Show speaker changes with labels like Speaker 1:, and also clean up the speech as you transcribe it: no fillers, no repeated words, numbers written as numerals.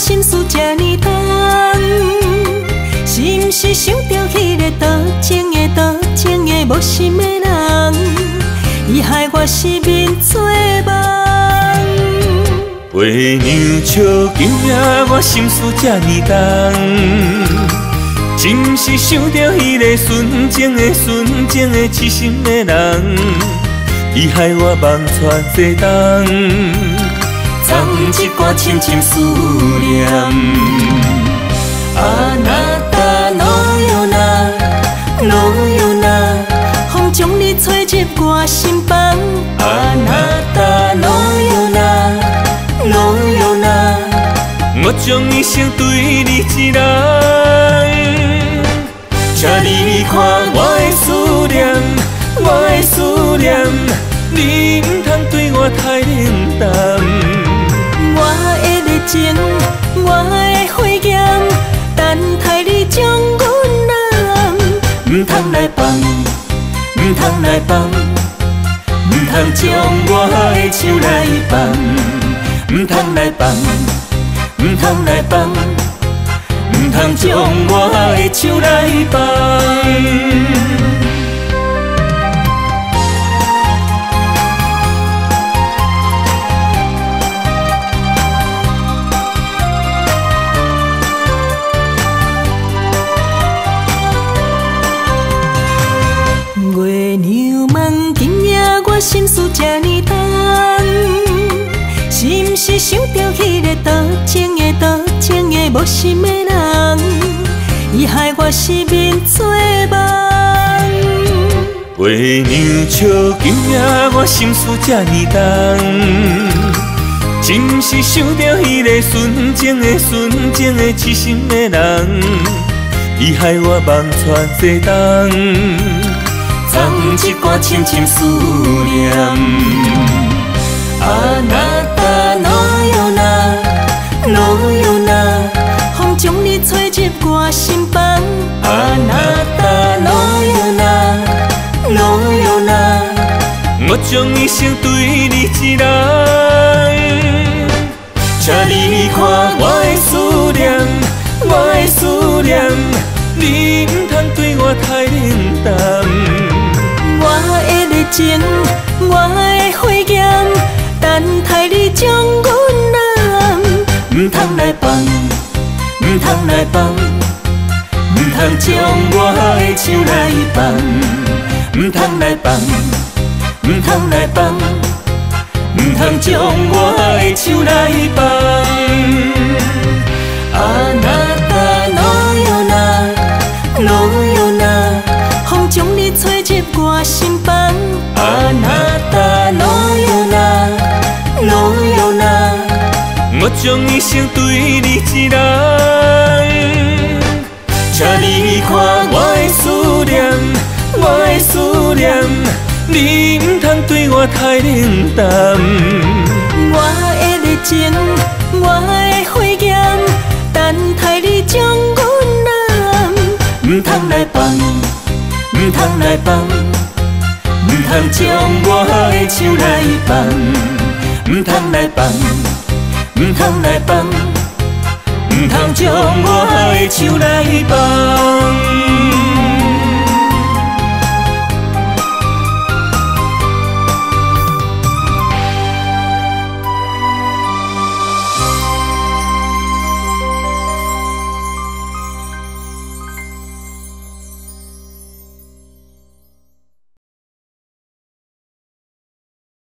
Speaker 1: 心事这呢重，是毋是想着迄个多情的无心的人，伊害我失眠做梦。
Speaker 2: 月娘笑，今夜我心事这呢重，是毋是想着迄个纯情的痴心的人，伊害我梦穿西东，藏一挂深深思念。
Speaker 1: 啊那达罗哟那，风将你吹入我心房。啊那达罗哟那，
Speaker 2: 我将一生对你一人，请你看我的思念，你唔通对我太冷淡。
Speaker 1: 我的热情，我的火焰，等待你将阮揽。唔通来放，唔通来放，唔通将我的手来放。唔通来放，唔通来放，唔通将我的手来放。月娘问今夜我心事这呢重，是毋是想着迄个多情的无心的人，伊害我失眠做梦。
Speaker 2: 月娘笑，今夜我心事这呢重，是毋是想着迄个纯情的痴心的人，伊害我梦穿西东，藏一挂深深思念。
Speaker 1: 啊那达罗哟那，风将你吹入我心房。啊那达罗哟那，
Speaker 2: 我将一生对你一人，请你看我的思念，你唔通对我太冷淡。
Speaker 1: 我的热情，我的火焰，等待你将阮揽。唔通来放，唔通来放，唔通将我的手来放。唔通来放，唔通来放，唔通将我的手来放。啊那达罗哟那，风将你吹入我心房。啊那达罗哟那，
Speaker 2: 我将一生对你一人，请你看我的思念，你唔通对我太冷淡。
Speaker 1: 我的热情，我的火焰，等待你将阮揽。唔通来放，唔通来放，唔通将我的手来放。唔通来放，唔通来放，唔通将我的手来放。